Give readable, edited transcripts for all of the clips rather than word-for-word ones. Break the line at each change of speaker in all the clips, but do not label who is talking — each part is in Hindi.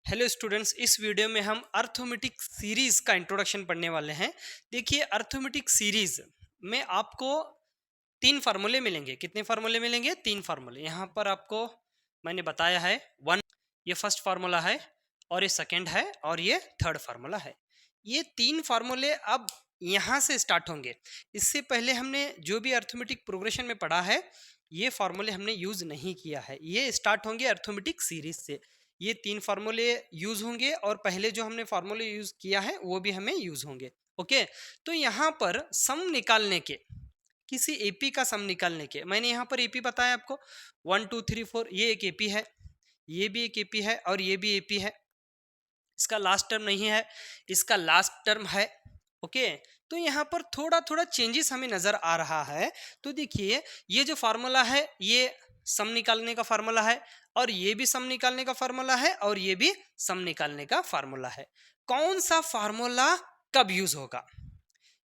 हेलो स्टूडेंट्स, इस वीडियो में हम अर्थमेटिक सीरीज का इंट्रोडक्शन पढ़ने वाले हैं। देखिए, अर्थमेटिक सीरीज में आपको तीन फार्मूले मिलेंगे। कितने फार्मूले मिलेंगे? तीन फार्मूले। यहाँ पर आपको मैंने बताया है वन, ये फर्स्ट फार्मूला है, और ये सेकंड है, और ये थर्ड फार्मूला है। ये तीन फार्मूले अब यहाँ से स्टार्ट होंगे। इससे पहले हमने जो भी अर्थमेटिक प्रोग्रेशन में पढ़ा है, ये फार्मूले हमने यूज नहीं किया है। ये स्टार्ट होंगे अर्थमेटिक सीरीज से। ये तीन फार्मूले यूज होंगे, और पहले जो हमने फार्मूले यूज किया है वो भी हमें यूज होंगे। ओके, तो यहाँ पर सम निकालने के, किसी एपी का सम निकालने के, मैंने यहाँ पर एपी बताया आपको 1 2 3 4। ये एक एपी है, ये भी एक एपी है, और ये भी एपी है। इसका लास्ट टर्म नहीं है, इसका लास्ट टर्म है। ओके, तो यहाँ पर थोड़ा थोड़ा चेंजेस हमें नजर आ रहा है। तो देखिए, ये जो फार्मूला है ये सम निकालने का फार्मूला है, और ये भी सम निकालने का फार्मूला है, और ये भी सम निकालने का फार्मूला है। कौन सा फार्मूला कब यूज होगा,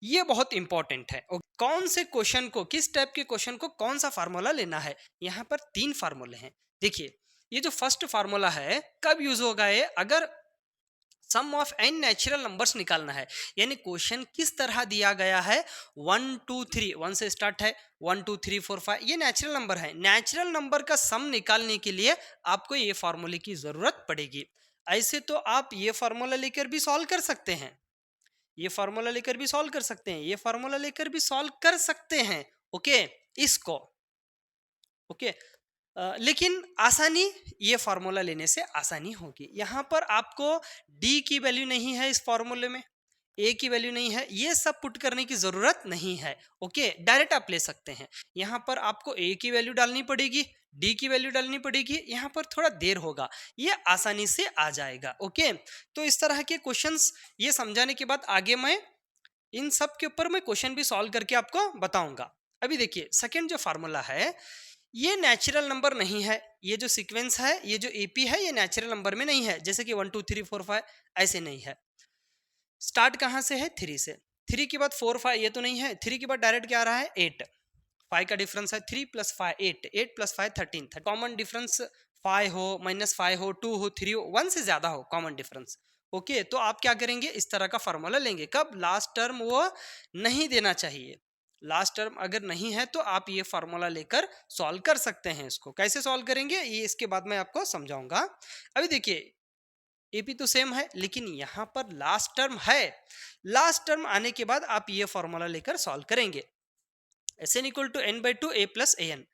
ये बहुत इंपॉर्टेंट है। कौन से क्वेश्चन को, किस टाइप के क्वेश्चन को कौन सा फार्मूला लेना है। यहाँ पर तीन फार्मूले हैं। देखिए, ये जो फर्स्ट फार्मूला है कब यूज होगा, ये अगर सम ऑफ एन नेचुरल नंबर्स निकालना है। यानी क्वेश्चन किस तरह दिया गया है, 1 2 3, 1 से स्टार्ट है, 1 2 3 4 5, ये नेचुरल नंबर है। नेचुरल नंबर का सम निकालने के लिए आपको ये फार्मूले की जरूरत पड़ेगी। ऐसे तो आप ये फार्मूला लेकर भी सॉल्व कर सकते हैं, ये फार्मूला लेकर भी सॉल्व कर सकते हैं, ये फार्मूला लेकर भी सॉल्व कर सकते हैं। ओके, इसको ओके, लेकिन आसानी, ये फार्मूला लेने से आसानी होगी। यहाँ पर आपको डी की वैल्यू नहीं है, इस फार्मूले में ए की वैल्यू नहीं है, ये सब पुट करने की जरूरत नहीं है। ओके, डायरेक्ट आप ले सकते हैं। यहाँ पर आपको ए की वैल्यू डालनी पड़ेगी, डी की वैल्यू डालनी पड़ेगी, यहाँ पर थोड़ा देर होगा, ये आसानी से आ जाएगा। ओके, तो इस तरह के क्वेश्चंस ये समझाने के बाद आगे मैं इन सब के ऊपर मैं क्वेश्चन भी सॉल्व करके आपको बताऊंगा। अभी देखिए, सेकंड जो फार्मूला है ये नेचुरल नंबर नहीं है। ये जो सीक्वेंस है, ये जो एपी है, ये नेचुरल नंबर में नहीं है, जैसे कि 1 2 3 4 5 ऐसे नहीं है। स्टार्ट कहाँ से है? 3 से। 3 के बाद 4 5, ये तो नहीं है। 3 के बाद डायरेक्ट क्या आ रहा है? 8। 5 का डिफरेंस है, 3 + 5 8, 8 + 5 13। कॉमन डिफरेंस 5 हो, -5 हो, 2 हो, 3 हो, 1 से ज्यादा हो कॉमन डिफरेंस। ओके, तो आप क्या करेंगे, इस तरह का फॉर्मूला लेंगे। कब? लास्ट टर्म वो नहीं देना चाहिए। लास्ट टर्म अगर नहीं है तो आप ये फार्मूला लेकर सॉल्व कर सकते हैं। इसको कैसे सॉल्व करेंगे ये इसके बाद मैं आपको समझाऊंगा। अभी देखिए, एपी तो सेम है, लेकिन यहाँ पर लास्ट टर्म है। लास्ट टर्म आने के बाद आप ये फॉर्मूला लेकर सॉल्व करेंगे। N equal to n/2 a + an।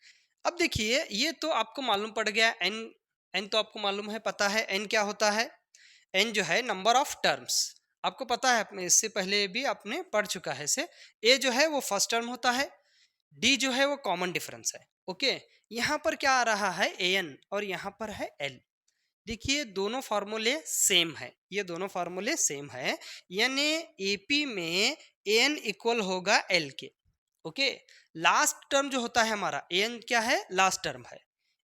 अब देखिए, ये तो आपको मालूम पड़ गया। एन तो आपको मालूम है, पता है एन क्या होता है। एन जो है नंबर ऑफ टर्म्स, आपको पता है, अपने इससे पहले भी आपने पढ़ चुका है इसे। ए जो है वो फर्स्ट टर्म होता है, डी जो है वो कॉमन डिफरेंस है। ओके, यहाँ पर क्या आ रहा है? एन, और यहाँ पर है एल। देखिए, दोनों फार्मूले सेम है, ये दोनों फार्मूले सेम है, यानी एपी में एन इक्वल होगा एल के। ओके, लास्ट टर्म जो होता है हमारा, एन क्या है? लास्ट टर्म है।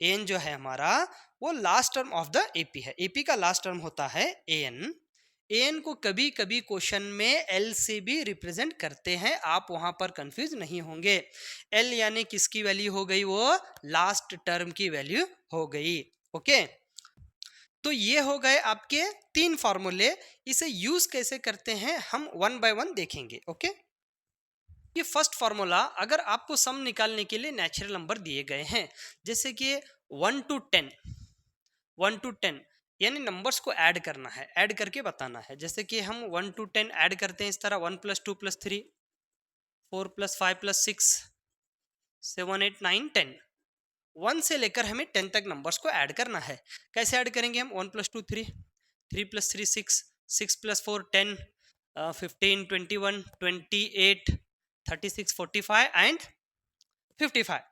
एन जो है हमारा वो last term of the AP है। एपी का लास्ट टर्म होता है एन। एन को कभी कभी क्वेश्चन में एल से भी रिप्रेजेंट करते हैं, आप वहां पर कंफ्यूज नहीं होंगे। एल यानी किसकी वैल्यू हो गई? वो लास्ट टर्म की वैल्यू हो गई। ओके, तो ये हो गए आपके तीन फार्मूले। इसे यूज कैसे करते हैं हम वन बाय वन देखेंगे। ओके, ये फर्स्ट फार्मूला, अगर आपको सम निकालने के लिए नेचुरल नंबर दिए गए हैं, जैसे कि 1 to 10, 1 to 10, यानी नंबर्स को ऐड करना है, ऐड करके बताना है। जैसे कि हम 1 to 10 ऐड करते हैं इस तरह, 1 + 2 + 3, 4 + 5 + 6, 7 8 9 10। 1 से लेकर हमें 10 तक नंबर्स को ऐड करना है। कैसे ऐड करेंगे हम? 1 + 2 3, 3 + 3 6, 6 + 4 10, 15 21 28 36 45 एंड 55।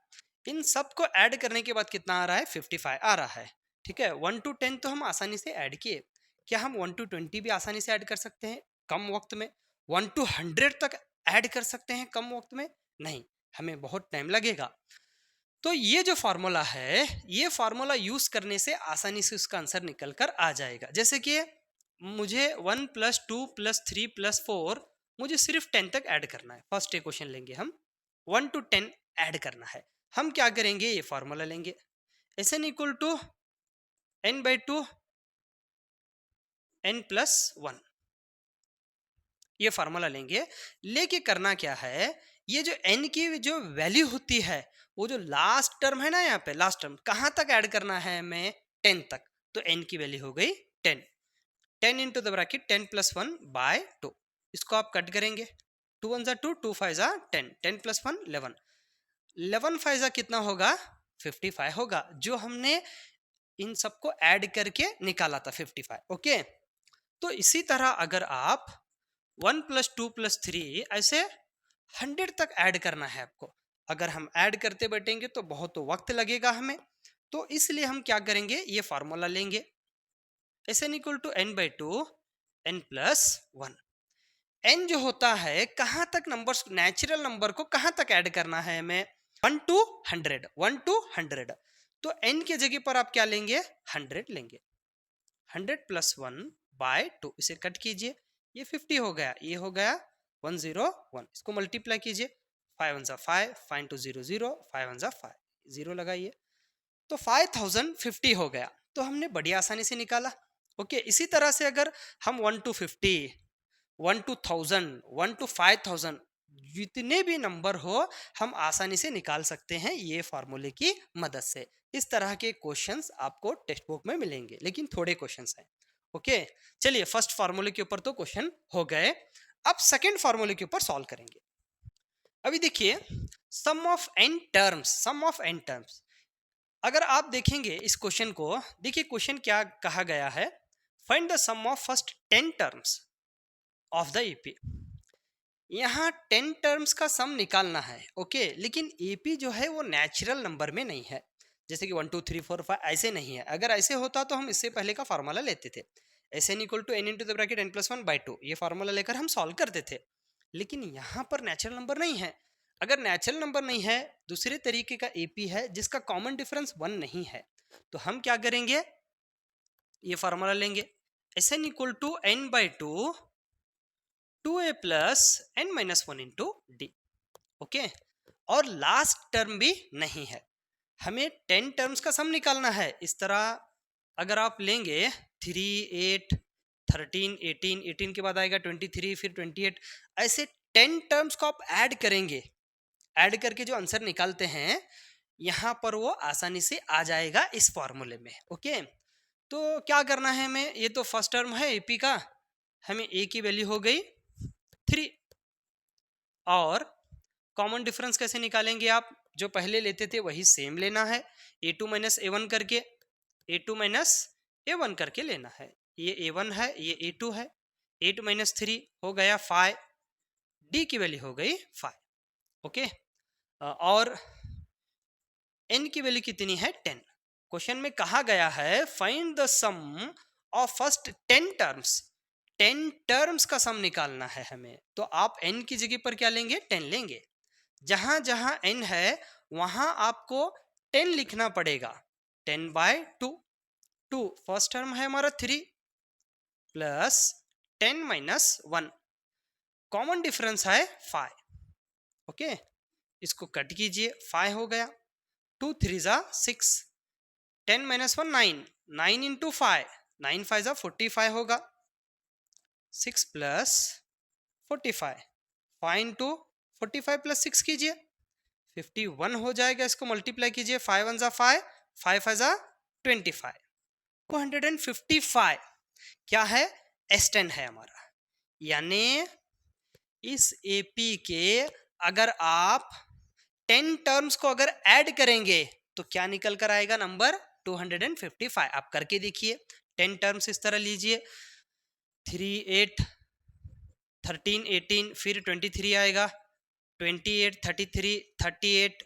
इन सब को ऐड करने के बाद कितना आ रहा है? 55 आ रहा है। ठीक है, 1 to 10 तो हम आसानी से ऐड किए। क्या हम 1 to 20 भी आसानी से ऐड कर सकते हैं कम वक्त में? 1 to 100 तक ऐड कर सकते हैं कम वक्त में? नहीं, हमें बहुत टाइम लगेगा। तो ये जो फार्मूला है, ये फार्मूला यूज करने से आसानी से उसका आंसर निकल कर आ जाएगा। जैसे कि मुझे 1 + 2 + 3 + 4, मुझे सिर्फ 10 तक ऐड करना है। फर्स्ट क्वेश्चन लेंगे हम, 1 to 10 ऐड करना है। हम क्या करेंगे? ये फार्मूला लेंगे, N equal to n/2 n+1 ये फार्मूला लेंगे। लेके करना क्या है, ये जो n की जो वैल्यू होती है, वो जो लास्ट टर्म है ना, यहाँ पे लास्ट टर्म कहाँ तक ऐड करना है हमें, 10 तक। तो n की वैल्यू हो गई 10। 10 इंटू द ब्रैकेट 10+1/2। इसको आप कट करेंगे, 2 1 2, 2 5 10, 10+1 11, 11 5 कितना होगा, 55 होगा, जो हमने इन सबको ऐड करके निकाला था 55। ओके, तो इसी तरह अगर आप 1 + 2 + 3 ऐसे 100 तक ऐड करना है आपको। अगर हम ऐड करते बैठेंगे तो बहुत वक्त लगेगा हमें, तो इसलिए हम क्या करेंगे, ये फार्मूला लेंगे, Sn = n/2 n+1। n जो होता है, कहाँ तक नंबर्स, नेचुरल नंबर को कहाँ तक ऐड करना है हमें, 1 to 100, 1 to 100। तो n के जगह पर आप क्या लेंगे, 100 लेंगे। 100 + 1/2, इसे कट कीजिए, ये 50 हो गया, ये हो गया 101। इसको मल्टीप्लाई कीजिए, 5 1 5, 5 2 0 0, 5 1 5, 0 लगाइए, तो 5050 हो गया। तो हमने बड़ी आसानी से निकाला। ओके, इसी तरह से अगर हम 1 to 50, 1 to 1000, 1 to 5000 जितने भी नंबर हो, हम आसानी से निकाल सकते हैं ये फार्मूले की मदद से। इस तरह के क्वेश्चंस आपको टेक्स्ट बुक में मिलेंगे, लेकिन थोड़े क्वेश्चंस हैं। ओके, चलिए फर्स्ट फार्मूले के ऊपर तो क्वेश्चन हो गए, अब सेकंड फार्मूले के ऊपर सॉल्व करेंगे। अभी देखिए, sum of n terms, sum of n terms. अगर आप देखेंगे इस क्वेश्चन को, देखिए क्वेश्चन क्या कहा गया है, find the sum of first 10 terms of the AP. यहाँ 10 टर्म्स का सम निकालना है। ओके, लेकिन एपी जो है वो नेचुरल नंबर में नहीं है, जैसे कि 1 2 3 4 5 ऐसे नहीं है। अगर ऐसे होता तो हम इससे पहले का फार्मूला लेते थे, Sn = n into the bracket n+1/2, ये फार्मूला लेकर हम सॉल्व करते थे। लेकिन यहाँ पर नेचुरल नंबर नहीं है। अगर नेचुरल नंबर नहीं है, दूसरे तरीके का एपी है जिसका कॉमन डिफरेंस 1 नहीं है, तो हम क्या करेंगे, ये फार्मूला लेंगे, Sn = n/2 2a + n-1 into D. Okay, और लास्ट टर्म भी नहीं है, हमें 10 टर्म्स का सम निकालना है। इस तरह अगर आप लेंगे 3 8 13 18, 18 के बाद आएगा 23, फिर 28, ऐसे 10 टर्म्स को आप ऐड करेंगे, ऐड करके जो आंसर निकालते हैं यहाँ पर वो आसानी से आ जाएगा इस फॉर्मूले में। ओके, तो क्या करना है हमें, ये तो फर्स्ट टर्म है एपी का, हमें ए की वैल्यू हो गई 3, और कॉमन डिफरेंस कैसे निकालेंगे, आप जो पहले लेते थे वही सेम लेना है, a2 - a1 करके, a2 - a1 करके लेना है। ये a1 है, ये a2 है, 8 - 3 हो गया 5, d की वैल्यू हो गई 5। ओके, और n की वैल्यू कितनी है, 10। क्वेश्चन में कहा गया है find the sum of first 10 terms, 10 terms का सम निकालना है हमें। तो आप n की जगह पर क्या लेंगे, 10 लेंगे। जहां जहां n है वहां आपको 10 लिखना पड़ेगा, 10/2, 2 फर्स्ट टर्म है हमारा 3 प्लस 10 - 1, कॉमन डिफरेंस है 5। ओके, इसको कट कीजिए, 5 हो गया, 2 3 6, 10 - 1 9, 9 इंटू 5, 9 5 45 होगा, 6 + 45, 5 इंटू 45 + 6 कीजिए, 51 हो जाएगा। इसको मल्टीप्लाई कीजिए, 5 1 5, 5 5 25, 255 क्या है, S10 है हमारा। यानी इस एपी के अगर आप 10 टर्म्स को अगर ऐड करेंगे तो क्या निकल कर आएगा नंबर, 255। आप करके देखिए, 10 टर्म्स इस तरह लीजिए, 3 8 13 18, फिर 23 आएगा, 28 33 38,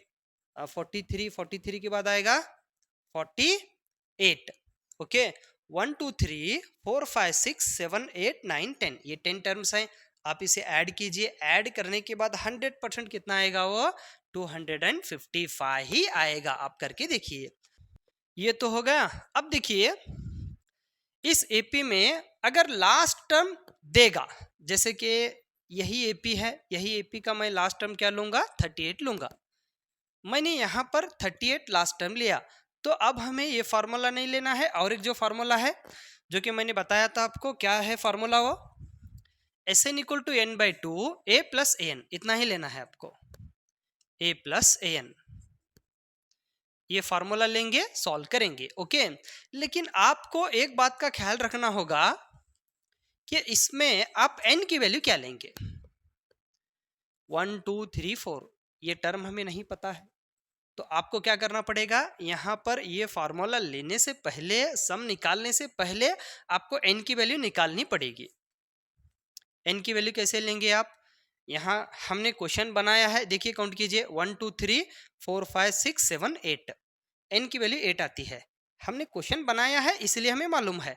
43 43 के बाद आएगा 48। ओके, 1 2 3 4 5 6 7 8 9 10, ये 10 टर्म्स हैं। आप इसे ऐड कीजिए, ऐड करने के बाद 100% कितना आएगा, वो 255 ही आएगा। आप करके देखिए, ये तो हो गया। अब देखिए इस एपी में अगर लास्ट टर्म देगा, जैसे कि यही एपी है, यही एपी का मैं लास्ट टर्म क्या लूंगा, 38 लूंगा। मैंने यहाँ पर 38 लास्ट टर्म लिया, तो अब हमें ये फार्मूला नहीं लेना है, और एक जो फार्मूला है जो कि मैंने बताया था आपको, क्या है फार्मूला वो, Sn equal to n by two a plus a n, इतना ही लेना है आपको, ए प्लस ए एन। ये फार्मूला लेंगे, सॉल्व करेंगे, ओके। लेकिन आपको एक बात का ख्याल रखना होगा कि इसमें आप n की वैल्यू क्या लेंगे। 1 2 3 4 ये टर्म हमें नहीं पता है, तो आपको क्या करना पड़ेगा, यहाँ पर ये फार्मूला लेने से पहले, सम निकालने से पहले आपको n की वैल्यू निकालनी पड़ेगी। n की वैल्यू कैसे लेंगे आप, यहाँ हमने क्वेश्चन बनाया है, देखिए काउंट कीजिए, 1 2 3 4 5 6 7 8, n की वैल्यू 8 आती है। हमने क्वेश्चन बनाया है इसलिए हमें मालूम है,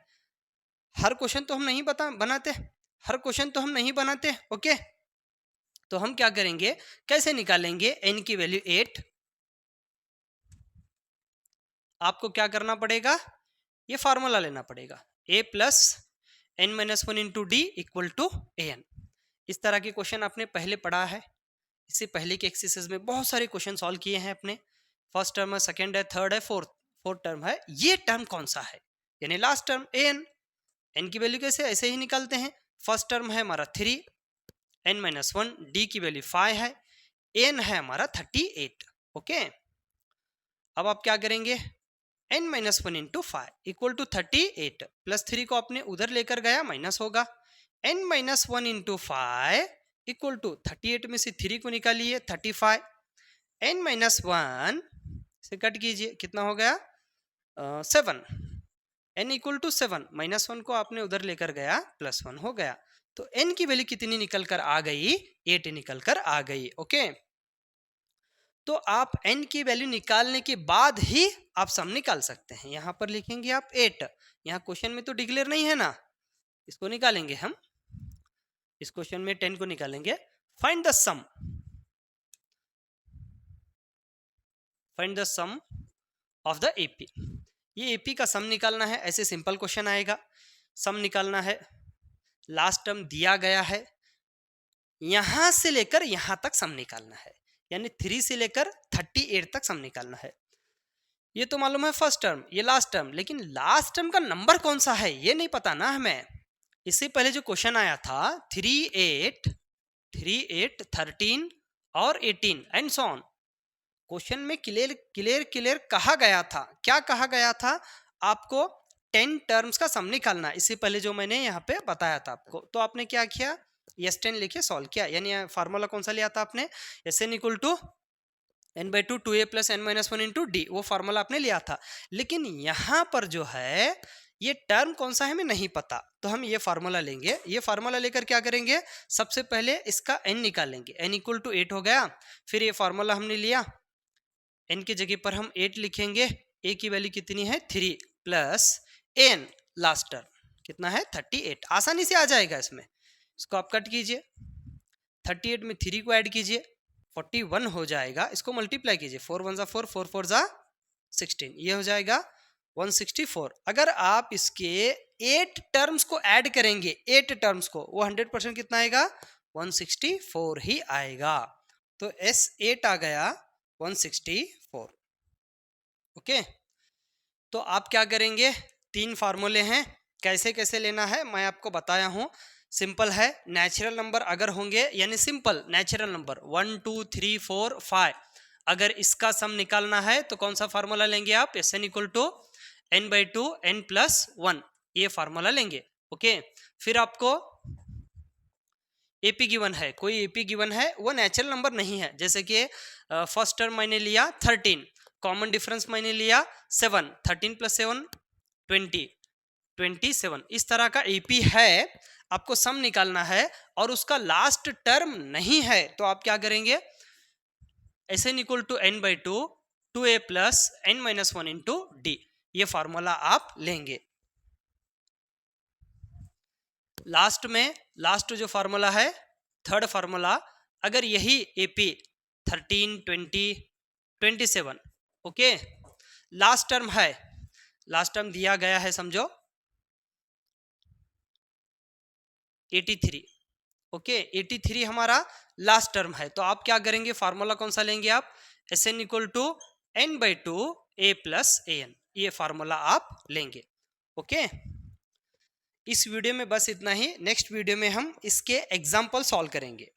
हर क्वेश्चन तो हम नहीं बनाते, हर क्वेश्चन तो हम नहीं बनाते, ओके। तो हम क्या करेंगे, कैसे निकालेंगे n की वैल्यू 8, आपको क्या करना पड़ेगा, ये फार्मूला लेना पड़ेगा, a plus n minus one into d equal to a n. इस तरह के क्वेश्चन आपने पहले पढ़ा है, इससे पहले के एक्सरसाइज में बहुत सारे क्वेश्चन सॉल्व किए हैं अपने, फर्स्ट टर्म है, सेकंड है, थर्ड है, फोर्थ टर्म है, ये टर्म कौन सा है, यानी last term A N. N की वैल्यू कैसे ऐसे ही निकालते हैं, फर्स्ट टर्म है हमारा 3, n माइनस वन, डी की वैल्यू 5 है, एन है हमारा 38, ओके। अब आप क्या करेंगे, n minus one into 5 equal to 38, plus 3 को आपने उधर लेकर गया, माइनस होगा, n minus one into 5 equal to 38 में से 3 को निकालिए 35, n माइनस वन से कट कीजिए, कितना हो गया 7, n equal to 7, minus one को आपने उधर लेकर गया, प्लस 1 हो गया, तो n की वैल्यू कितनी निकल कर आ गई, 8 निकल कर आ गई, ओके। तो आप n की वैल्यू निकालने के बाद ही आप सम निकाल सकते हैं। यहां पर लिखेंगे आप 8, यहाँ क्वेश्चन में तो डिक्लेयर नहीं है ना, इसको निकालेंगे हम, इस क्वेश्चन में 10 को निकालेंगे। Find the sum, find the sum of the AP, ये एपी का सम निकालना है, ऐसे सिंपल क्वेश्चन आएगा, सम निकालना है, लास्ट टर्म दिया गया है, यहां से लेकर यहां तक सम निकालना है, यानी 3 से लेकर 38 तक सम निकालना है। ये तो मालूम है फर्स्ट टर्म, ये लास्ट टर्म, लेकिन लास्ट टर्म का नंबर कौन सा है ये नहीं पता ना हमें। इससे पहले जो क्वेश्चन आया था 3 8 13 और 18 एंड सो ऑन, क्वेश्चन में क्लियर कहा गया था, क्या कहा गया था, आपको 10 टर्म्स का सम निकालना, इससे पहले जो मैंने यहाँ पे बताया था आपको। तो आपने क्या किया, यस 10 लिखे सॉल्व किया, यानी फार्मूला कौन सा लिया था आपने, S n equal to n by two 2a plus n minus one into d, वो फार्मूला आपने लिया था। लेकिन यहाँ पर जो है ये टर्म कौन सा है हमें नहीं पता, तो हम ये फार्मूला लेंगे, ये फार्मूला लेकर क्या करेंगे, सबसे पहले इसका n निकालेंगे, n इक्वल टू 8 हो गया, फिर ये फार्मूला हमने लिया, n की जगह पर हम 8 लिखेंगे, a की वैल्यू कितनी है 3 प्लस n लास्ट टर्म कितना है 38, आसानी से आ जाएगा इसमें, इसको आप कट कीजिए, 38 में 3 को ऐड कीजिए 41 हो जाएगा, इसको मल्टीप्लाई कीजिए, 4 1 जा 4 4 4 जा 16, ये हो जाएगा 164। अगर आप इसके 8 टर्म्स को ऐड करेंगे, 8 टर्म्स को, वो 100% कितना आएगा 164 ही आएगा, तो S8 आ गया 164, ओके। तो आप क्या करेंगे, 3 फार्मूले हैं, कैसे कैसे लेना है मैं आपको बताया हूं, सिंपल है, नेचुरल नंबर अगर होंगे, यानी सिंपल नेचुरल नंबर 1 2 3 4 5, अगर इसका सम निकालना है तो कौन सा फार्मूला लेंगे आप, S n equal to n by two n plus one, ये फार्मूला लेंगे, ओके। फिर आपको एपी गिवन है, कोई एपी गिवन है, वो नेचुरल नंबर नहीं है, जैसे कि फर्स्ट टर्म मैंने लिया 13, कॉमन डिफरेंस मैंने लिया 7, 13 प्लस 7 20 27, इस तरह का एपी है, आपको सम निकालना है और उसका लास्ट टर्म नहीं है, तो आप क्या करेंगे, S n equal to n by two 2a plus n minus one into d, ये फार्मूला आप लेंगे। लास्ट में लास्ट जो फार्मूला है थर्ड फार्मूला, अगर यही एपी 13 20 27, ओके, लास्ट टर्म है, लास्ट टर्म दिया गया है समझो 83, ओके, 83 हमारा लास्ट टर्म है, तो आप क्या करेंगे, फार्मूला कौन सा लेंगे आप, S n equal to n by two a plus a n, ये फार्मूला आप लेंगे। ओके, इस वीडियो में बस इतना ही। नेक्स्ट वीडियो में हम इसके एग्जाम्पल सॉल्व करेंगे।